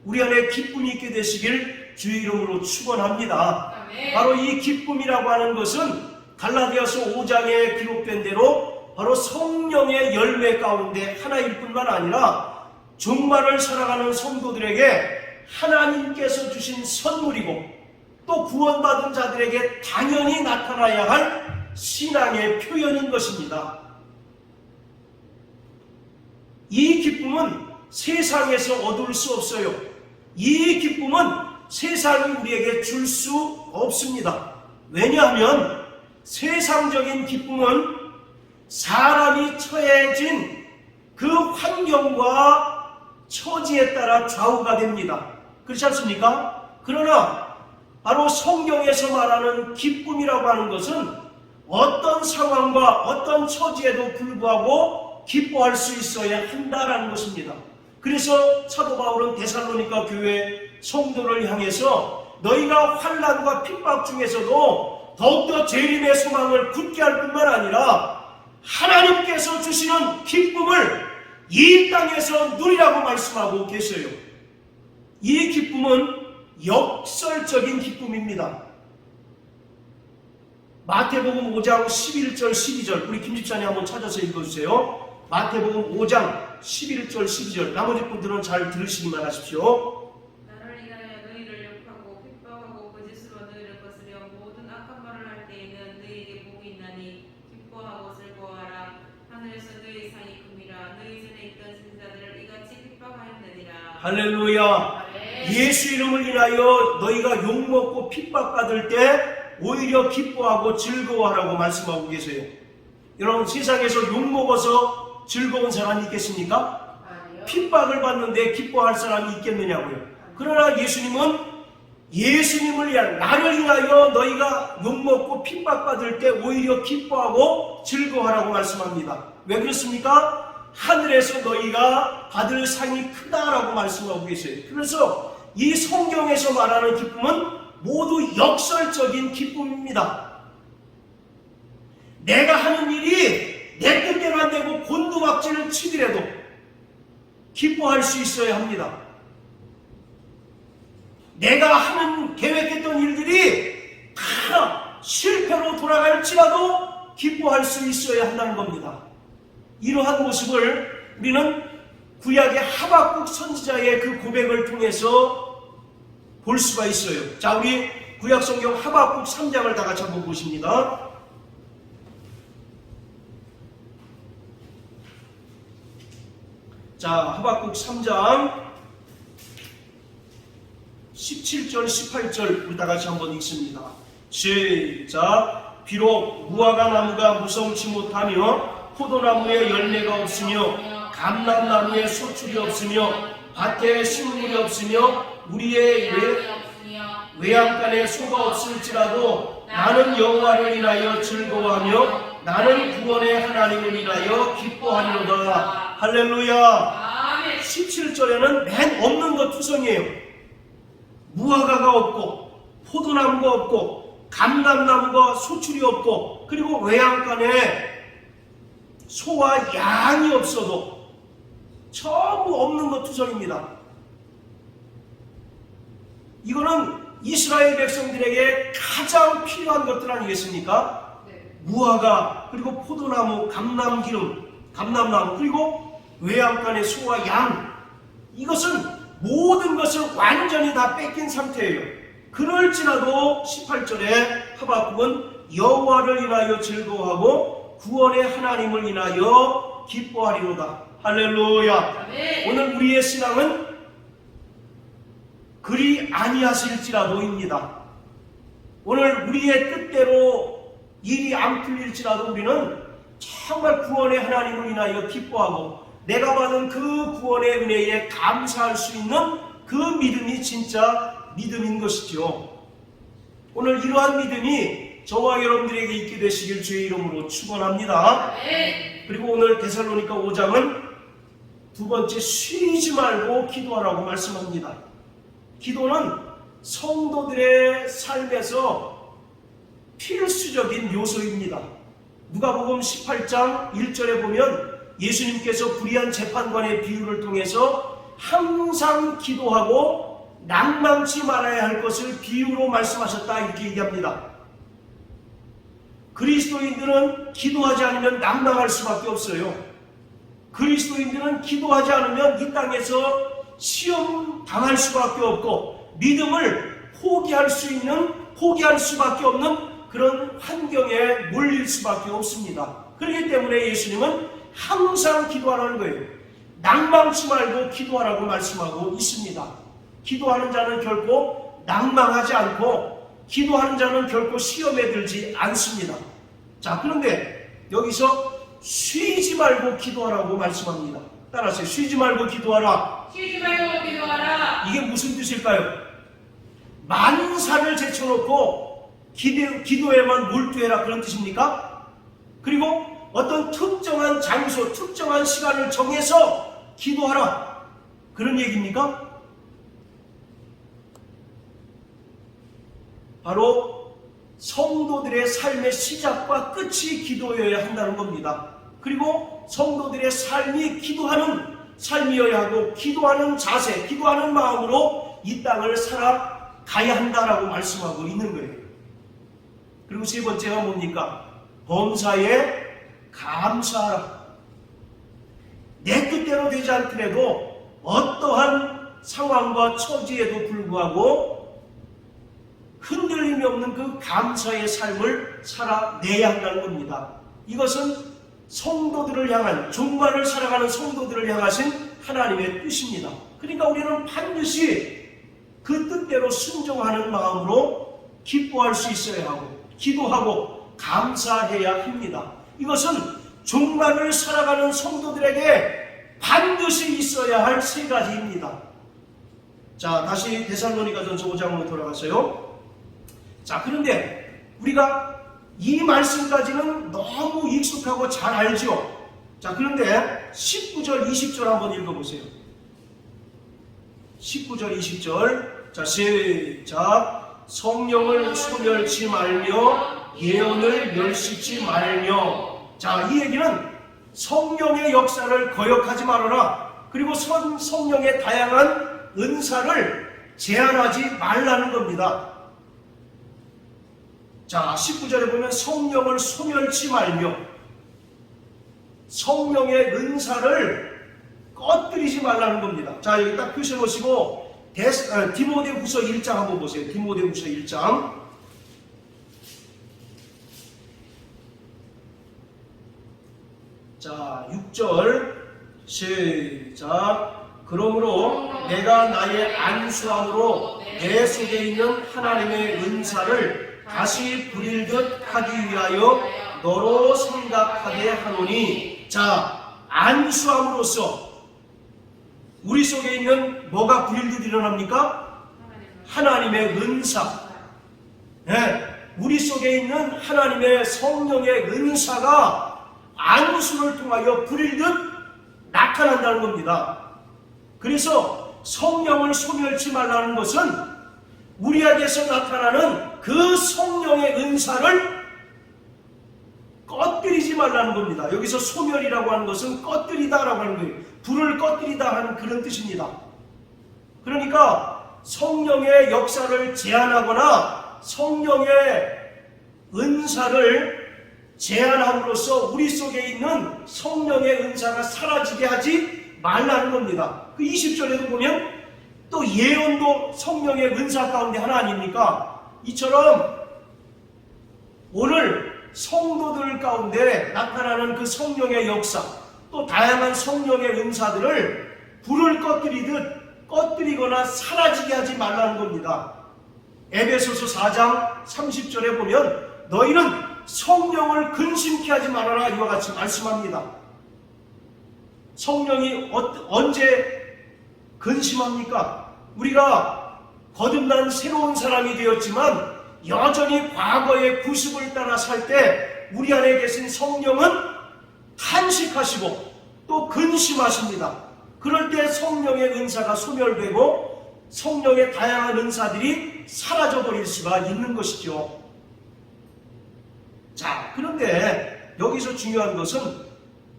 우리 안에 기쁨이 있게 되시길 주의 이름으로 축원합니다. 바로 이 기쁨이라고 하는 것은 갈라디아서 5장에 기록된 대로 바로 성령의 열매 가운데 하나일 뿐만 아니라 종말을 살아가는 성도들에게 하나님께서 주신 선물이고, 또 구원받은 자들에게 당연히 나타나야 할 신앙의 표현인 것입니다. 이 기쁨은 세상에서 얻을 수 없어요. 이 기쁨은 세상이 우리에게 줄 수 없습니다. 왜냐하면 세상적인 기쁨은 사람이 처해진 그 환경과 처지에 따라 좌우가 됩니다. 그렇지 않습니까? 그러나 바로 성경에서 말하는 기쁨이라고 하는 것은 어떤 상황과 어떤 처지에도 불구하고 기뻐할 수 있어야 한다라는 것입니다. 그래서 사도 바울은 데살로니가 교회 성도를 향해서 너희가 환난과 핍박 중에서도 더욱더 재림의 소망을 굳게 할 뿐만 아니라 하나님께서 주시는 기쁨을 이 땅에서 누리라고 말씀하고 계셔요. 이 기쁨은 역설적인 기쁨입니다. 마태복음 5장 11절 12절 우리 김집사님 한번 찾아서 읽어주세요. 마태복음 5장 11절 12절 나머지 분들은 잘 들으시기만 하십시오. 나를 인하여 너희를 욕하고 핍박하고 거짓으로 너희를 거스려 모든 악한 말을 할 때에는 너희에게 복이 있나니 기뻐하고 즐거워하라. 하늘에서 너희 상이 큼이라. 너희 전에 있던 선지자들을 이같이 핍박하였느니라. 할렐루야. 예수 이름을 인하여 너희가 욕먹고 핍박받을 때 오히려 기뻐하고 즐거워하라고 말씀하고 계세요. 여러분, 세상에서 욕먹어서 즐거운 사람이 있겠습니까? 핍박을 받는데 기뻐할 사람이 있겠느냐고요. 그러나 예수님을 위한, 나를 인하여 너희가 욕먹고 핍박받을 때 오히려 기뻐하고 즐거워하라고 말씀합니다. 왜 그렇습니까? 하늘에서 너희가 받을 상이 크다라고 말씀하고 계세요. 그래서 이 성경에서 말하는 기쁨은 모두 역설적인 기쁨입니다. 내가 하는 일이 내 뜻대로 안 되고 곤두박질을 치더라도 기뻐할 수 있어야 합니다. 내가 하는 계획했던 일들이 다 실패로 돌아갈지라도 기뻐할 수 있어야 한다는 겁니다. 이러한 모습을 우리는 구약의 하박국 선지자의 그 고백을 통해서 볼 수가 있어요. 자, 우리 구약 성경 하박국 3장을 다 같이 한번 보십니다. 자, 하박국 3장 17절, 18절 우리 다 같이 한번 읽습니다. 시작. 비록 무화과 나무가 무성치 못하며 포도나무에 열매가 없으며 감람나무에 소출이 없으며 밭에 식물이 없으며 우리의 외양간에 소가 없을지라도 나는 여호와를 인하여 즐거워하며 나는 구원의 하나님을 인하여 기뻐하리로다. 할렐루야. 17절에는 맨 없는 것 투성이에요. 무화과가 없고 포도나무가 없고 감람나무가 소출이 없고 그리고 외양간에 소와 양이 없어도 전부 없는 것 투성입니다. 이거는 이스라엘 백성들에게 가장 필요한 것들 아니겠습니까? 무화과 그리고 포도나무, 감람나무 그리고 외양간의 소와 양, 이것은 모든 것을 완전히 다 뺏긴 상태예요. 그럴지라도 18절에 하박국은 여호와를 인하여 즐거워하고 구원의 하나님을 인하여 기뻐하리로다. 할렐루야. 오늘 우리의 신앙은 그리 아니하실지라도입니다. 오늘 우리의 뜻대로 일이 안 풀릴지라도 우리는 정말 구원의 하나님을 인하여 기뻐하고 내가 받은 그 구원의 은혜에 감사할 수 있는 그 믿음이 진짜 믿음인 것이죠. 오늘 이러한 믿음이 저와 여러분들에게 있게 되시길 주의 이름으로 축원합니다. 그리고 오늘 데살로니가 5장은 두 번째, 쉬지 말고 기도하라고 말씀합니다. 기도는 성도들의 삶에서 필수적인 요소입니다. 누가복음 18장 1절에 보면 예수님께서 불의한 재판관의 비유를 통해서 항상 기도하고 낭망치 말아야 할 것을 비유로 말씀하셨다 이렇게 얘기합니다. 그리스도인들은 기도하지 않으면 낭망할 수밖에 없어요. 그리스도인들은 기도하지 않으면 이 땅에서 시험 당할 수밖에 없고 믿음을 포기할 수밖에 없는 그런 환경에 몰릴 수밖에 없습니다. 그렇기 때문에 예수님은 항상 기도하라는 거예요. 낭망치 말고 기도하라고 말씀하고 있습니다. 기도하는 자는 결코 낭망하지 않고 기도하는 자는 결코 시험에 들지 않습니다. 자, 그런데 여기서 쉬지 말고 기도하라고 말씀합니다. 따라하세요. 쉬지 말고 기도하라. 쉬지 말고 기도하라. 이게 무슨 뜻일까요? 만사를 제쳐놓고 기도에만 몰두해라 그런 뜻입니까? 그리고 어떤 특정한 장소, 특정한 시간을 정해서 기도하라 그런 얘기입니까? 바로 성도들의 삶의 시작과 끝이 기도여야 한다는 겁니다. 그리고 성도들의 삶이 기도하는 삶이어야 하고 기도하는 자세, 기도하는 마음으로 이 땅을 살아가야 한다라고 말씀하고 있는 거예요. 그리고 세 번째가 뭡니까? 범사에 감사하라. 내 뜻대로 되지 않더라도 어떠한 상황과 처지에도 불구하고 흔들림이 없는 그 감사의 삶을 살아내야 한다는 겁니다. 이것은 성도들을 향한, 종말을 살아가는 성도들을 향하신 하나님의 뜻입니다. 그러니까 우리는 반드시 그 뜻대로 순종하는 마음으로 기뻐할 수 있어야 하고 기도하고 감사해야 합니다. 이것은 종말을 살아가는 성도들에게 반드시 있어야 할 세 가지입니다. 자, 다시 데살로니가전서 5장으로 돌아가서요. 자, 그런데 우리가 이 말씀까지는 너무 익숙하고 잘 알죠. 자, 그런데 19절, 20절 한번 읽어보세요. 19절, 20절. 자, 시작. 성령을 소멸치 말며 예언을 멸시치 말며. 자, 이 얘기는 성령의 역사를 거역하지 말아라. 그리고 성령의 다양한 은사를 제한하지 말라는 겁니다. 자, 19절에 보면 성령을 소멸치 말며 성령의 은사를 꺼뜨리지 말라는 겁니다. 자, 여기 딱 표시해 놓으시고 디모데후서 1장 한번 보세요. 디모데후서 1장. 자, 6절 시작. 그러므로 내가 나의 안수함으로 내 속에 있는 하나님의 은사를 다시 부릴 듯 하기 위하여 너로 생각하게 하노니. 자, 안수함으로써 우리 속에 있는 뭐가 부릴 듯 일어납니까? 하나님의 은사. 네, 우리 속에 있는 하나님의 성령의 은사가 안수를 통하여 부릴 듯 나타난다는 겁니다. 그래서 성령을 소멸치 말라는 것은 우리에게서 나타나는 그 성령의 은사를 꺼뜨리지 말라는 겁니다. 여기서 소멸이라고 하는 것은 꺼뜨리다라고 하는 거예요. 불을 꺼뜨리다 하는 그런 뜻입니다. 그러니까 성령의 역사를 제한하거나 성령의 은사를 제한함으로써 우리 속에 있는 성령의 은사가 사라지게 하지 말라는 겁니다. 그 20절에도 보면 또 예언도 성령의 은사 가운데 하나 아닙니까? 이처럼 오늘 성도들 가운데 나타나는 그 성령의 역사, 또 다양한 성령의 은사들을 불을 꺼뜨리거나 사라지게 하지 말라는 겁니다. 에베소서 4장 30절에 보면 너희는 성령을 근심케 하지 말아라 이와 같이 말씀합니다. 성령이 언제 근심합니까? 우리가 거듭난 새로운 사람이 되었지만 여전히 과거의 구습을 따라 살 때 우리 안에 계신 성령은 탄식하시고 또 근심하십니다. 그럴 때 성령의 은사가 소멸되고 성령의 다양한 은사들이 사라져버릴 수가 있는 것이죠. 자, 그런데 여기서 중요한 것은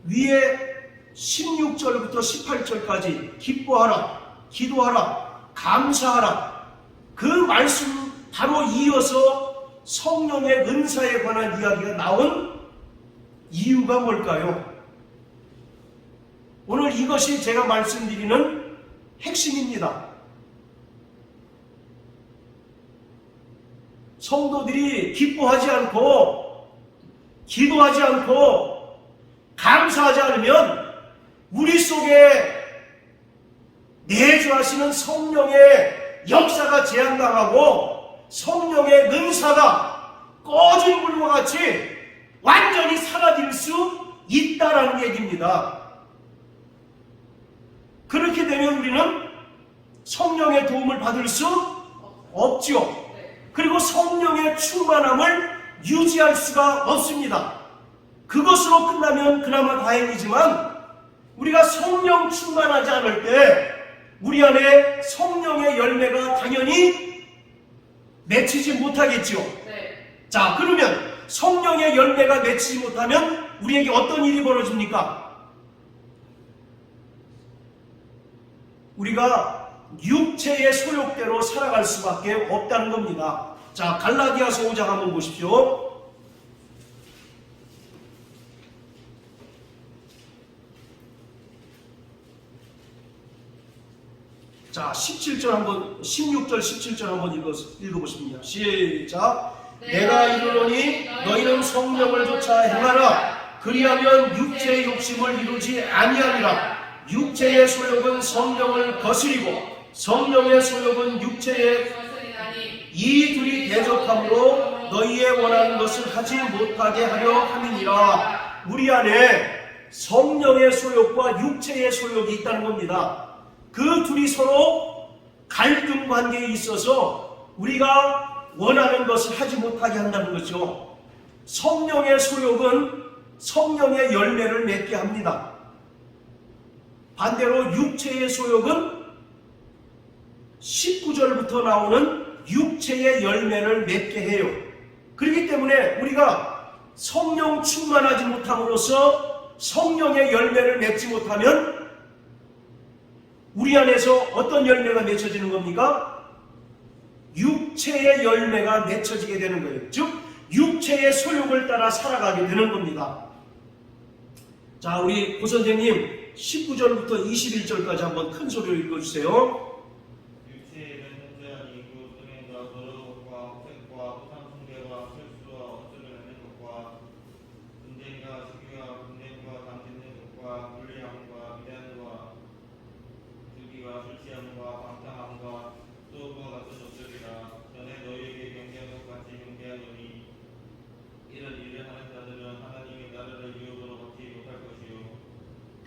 위에 16절부터 18절까지 기뻐하라, 기도하라, 감사하라, 그 말씀 바로 이어서 성령의 은사에 관한 이야기가 나온 이유가 뭘까요? 오늘 이것이 제가 말씀드리는 핵심입니다. 성도들이 기뻐하지 않고 기도하지 않고 감사하지 않으면 우리 속에 내주하시는 성령의 역사가 제한당하고 성령의 은사가 꺼진 불과 같이 완전히 사라질 수 있다라는 얘기입니다. 그렇게 되면 우리는 성령의 도움을 받을 수 없죠. 그리고 성령의 충만함을 유지할 수가 없습니다. 그것으로 끝나면 그나마 다행이지만 우리가 성령 충만하지 않을 때 우리 안에 성령의 열매가 당연히 맺히지 못하겠지요. 자, 그러면 성령의 열매가 맺히지 못하면 우리에게 어떤 일이 벌어집니까? 우리가 육체의 소욕대로 살아갈 수밖에 없다는 겁니다. 자, 갈라디아서 5장 한번 보십시오. 자, 17절 한번, 16절, 17절 한번 읽어보십니다. 시작. 내가 이르노니 너희는 성령을 좇아 행하라. 그리하면 육체의 욕심을 이루지 아니하리라. 육체의 소욕은 성령을 거스리고 성령의 소욕은 육체의 이 둘이 대적함으로 너희의 원하는 것을 하지 못하게 하려 함이니라. 우리 안에 성령의 소욕과 육체의 소욕이 있다는 겁니다. 그 둘이 서로 갈등 관계에 있어서 우리가 원하는 것을 하지 못하게 한다는 거죠. 성령의 소욕은 성령의 열매를 맺게 합니다. 반대로 육체의 소욕은 19절부터 나오는 육체의 열매를 맺게 해요. 그렇기 때문에 우리가 성령 충만하지 못함으로써 성령의 열매를 맺지 못하면 우리 안에서 어떤 열매가 맺혀지는 겁니까? 육체의 열매가 맺혀지게 되는 거예요. 즉 육체의 소욕을 따라 살아가게 되는 겁니다. 자, 우리 고선생님 19절부터 21절까지 한번 큰 소리로 읽어주세요. 육체의 맹세한 이구 은행과 더러움과 흑색과 우상숭배와 실수와 억지를 내는 것과 분쟁과 시기와 분쟁과 당짓는 것과 불리함과 미련과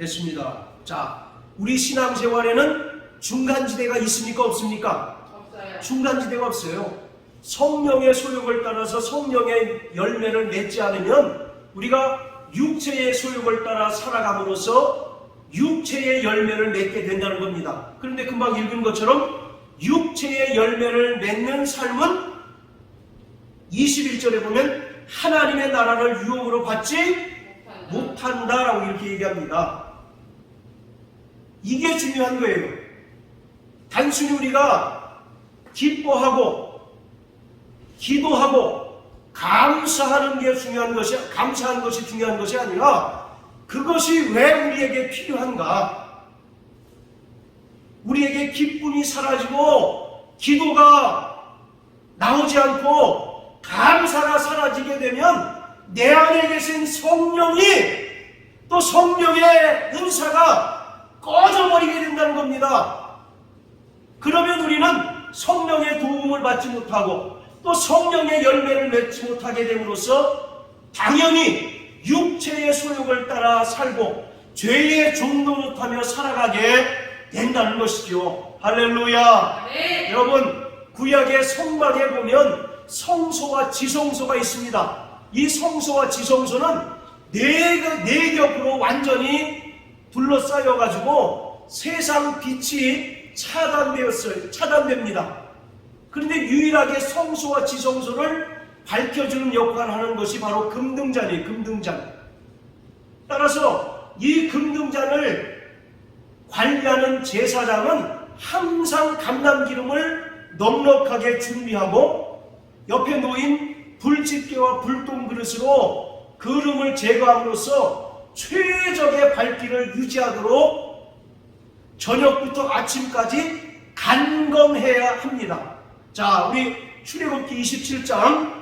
됐습니다. 자, 우리 신앙생활에는 중간지대가 있습니까? 없습니까? 없어요. 중간지대가 없어요. 성령의 소욕을 따라서 성령의 열매를 맺지 않으면 우리가 육체의 소욕을 따라 살아감으로써 육체의 열매를 맺게 된다는 겁니다. 그런데 금방 읽은 것처럼 육체의 열매를 맺는 삶은 21절에 보면 하나님의 나라를 유혹으로 받지 못한다라고 이렇게 얘기합니다. 이게 중요한 거예요. 단순히 우리가 기뻐하고 기도하고 감사한 것이 중요한 것이 아니라 그것이 왜 우리에게 필요한가? 우리에게 기쁨이 사라지고 기도가 나오지 않고 감사가 사라지게 되면 내 안에 계신 성령이 또 성령의 은사가 꺼져버리게 된다는 겁니다. 그러면 우리는 성령의 도움을 받지 못하고 또 성령의 열매를 맺지 못하게 됨으로써 당연히 육체의 소욕을 따라 살고 죄의 종노릇하며 살아가게 된다는 것이죠. 할렐루야. 네. 여러분, 구약의 성막에 보면 성소와 지성소가 있습니다. 이 성소와 지성소는 네 겹으로 완전히 둘러싸여가지고 세상 빛이 차단됩니다. 그런데 유일하게 성소와 지성소를 밝혀주는 역할을 하는 것이 바로 금등잔이에요. 금등잔. 따라서 이 금등잔을 관리하는 제사장은 항상 감람기름을 넉넉하게 준비하고 옆에 놓인 불집게와 불똥 그릇으로 그름을 제거함으로써 최적의 밝기를 유지하도록 저녁부터 아침까지 간검해야 합니다. 자, 우리 출애굽기 27장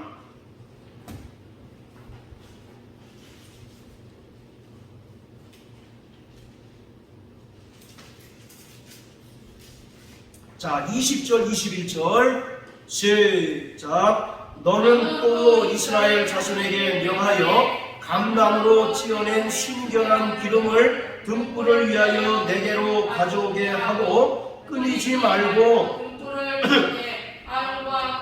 자, 20절 21절 시작. 너는 또 이스라엘 자손에게 명하여 감람으로 찌어낸 순결한 기름을 등불을 위하여 내게로 가져오게 하고 끊이지 말고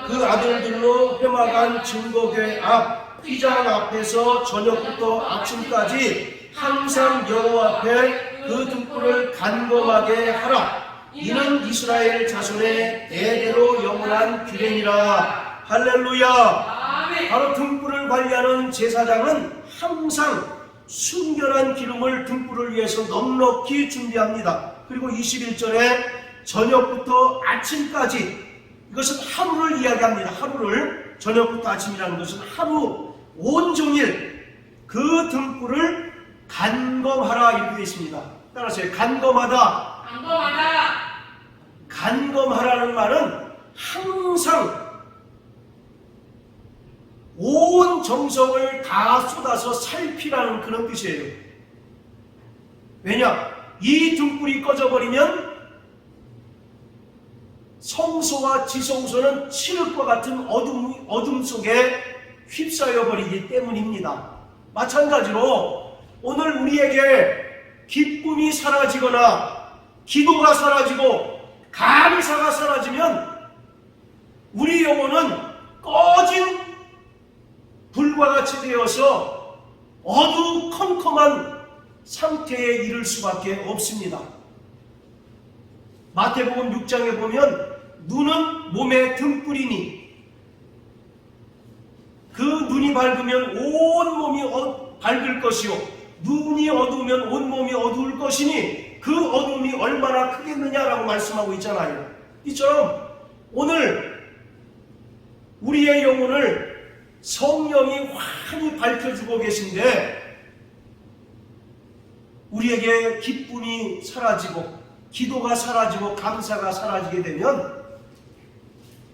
그 아들들로 회막한 증거궤 앞 휘장 앞에서 저녁부터 아침까지 항상 여호와 앞에 그 등불을 간검하게 하라. 이는 이스라엘 자손의 대대로 영원한 규례니라. 할렐루야. 아멘. 바로 등불을 관리하는 제사장은 항상 순결한 기름을 등불을 위해서 넉넉히 준비합니다. 그리고 21절에 저녁부터 아침까지, 이것은 하루를 이야기합니다. 하루를, 저녁부터 아침이라는 것은 하루 온종일 그 등불을 간검하라 이렇게 되어 있습니다. 따라서 간검하다. 간검하다. 간검하라는 말은 항상 온 정성을 다 쏟아서 살피라는 그런 뜻이에요. 왜냐? 이 등불이 꺼져버리면 성소와 지성소는 칠흑과 같은 어둠 속에 휩싸여버리기 때문입니다. 마찬가지로 오늘 우리에게 기쁨이 사라지거나 기도가 사라지고 감사가 사라지면 우리 영혼은 꺼진 불과 같이 되어서 어두컴컴한 상태에 이를 수밖에 없습니다. 마태복음 6장에 보면 눈은 몸의 등불이니 그 눈이 밝으면 온 몸이 밝을 것이요 눈이 어두우면 온 몸이 어두울 것이니 그 어둠이 얼마나 크겠느냐라고 말씀하고 있잖아요. 이처럼 오늘 우리의 영혼을 성령이 환히 밝혀주고 계신데 우리에게 기쁨이 사라지고 기도가 사라지고 감사가 사라지게 되면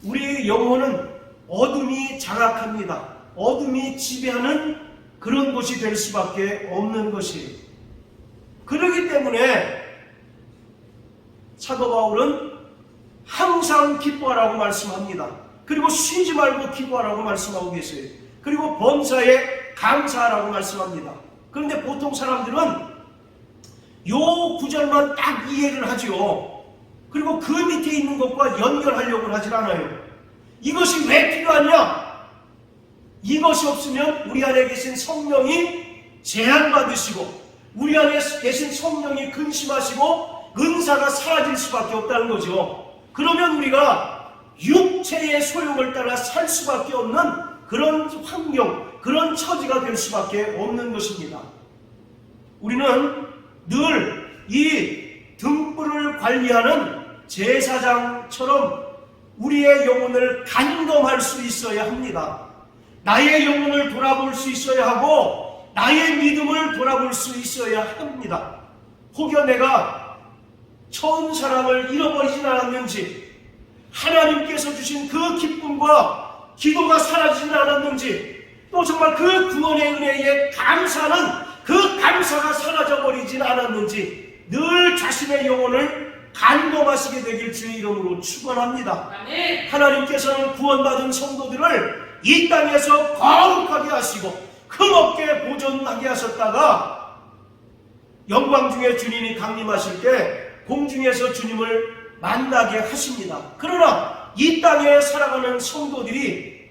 우리의 영혼은 어둠이 장악합니다. 어둠이 지배하는 그런 곳이 될 수밖에 없는 것이에요. 그렇기 때문에 사도 바울은 항상 기뻐하라고 말씀합니다. 그리고 쉬지 말고 기도하라고 말씀하고 계세요. 그리고 범사에 감사하라고 말씀합니다. 그런데 보통 사람들은 요 구절만 딱 이해를 하지요. 그리고 그 밑에 있는 것과 연결하려고 하질 않아요. 이것이 왜 필요하냐? 이것이 없으면 우리 안에 계신 성령이 제한받으시고 우리 안에 계신 성령이 근심하시고 은사가 사라질 수밖에 없다는 거죠. 그러면 우리가 육체의 소욕을 따라 살 수밖에 없는 그런 환경, 그런 처지가 될 수밖에 없는 것입니다. 우리는 늘 이 등불을 관리하는 제사장처럼 우리의 영혼을 간검할 수 있어야 합니다. 나의 영혼을 돌아볼 수 있어야 하고 나의 믿음을 돌아볼 수 있어야 합니다. 혹여 내가 처음 사랑을 잃어버리진 않았는지, 하나님께서 주신 그 기쁨과 기도가 사라지진 않았는지, 또 정말 그 구원의 은혜에 감사하는 그 감사가 사라져버리진 않았는지 늘 자신의 영혼을 간검하시게 되길 주의 이름으로 축원합니다. 하나님께서는 구원받은 성도들을 이 땅에서 거룩하게 하시고 흠없게 보존하게 하셨다가 영광 중에 주님이 강림하실 때 공중에서 주님을 만나게 하십니다. 그러나 이 땅에 살아가는 성도들이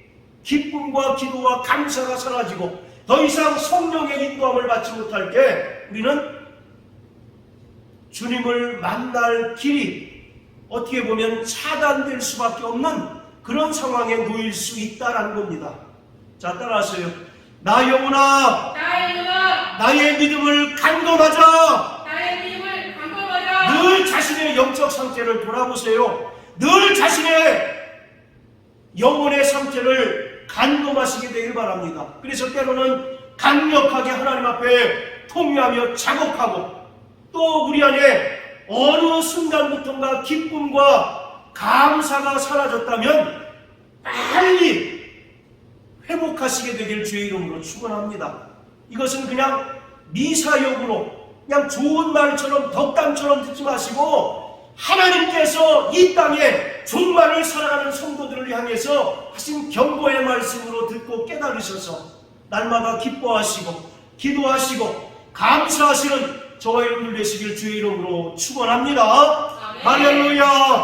기쁨과 기도와 감사가 사라지고 더 이상 성령의 인도함을 받지 못할 때 우리는 주님을 만날 길이 어떻게 보면 차단될 수밖에 없는 그런 상황에 놓일 수 있다라는 겁니다. 자, 따라하세요. 나 영혼아, 나의 믿음을 간검하자. 늘 자신의 영적 상태를 돌아보세요. 늘 자신의 영혼의 상태를 간검하시게 되길 바랍니다. 그래서 때로는 강력하게 하나님 앞에 통회하며 자곡하고 또 우리 안에 어느 순간부터인가 기쁨과 감사가 사라졌다면 빨리 회복하시게 되길 주의 이름으로 축원합니다. 이것은 그냥 미사역으로 그냥 좋은 말처럼 덕담처럼 듣지 마시고 하나님께서 이 땅에 종말을 살아가는 성도들을 향해서 하신 경고의 말씀으로 듣고 깨달으셔서 날마다 기뻐하시고 기도하시고 감사하시는 저와 여러분들 되시길 주의 이름으로 축원합니다. 할렐루야.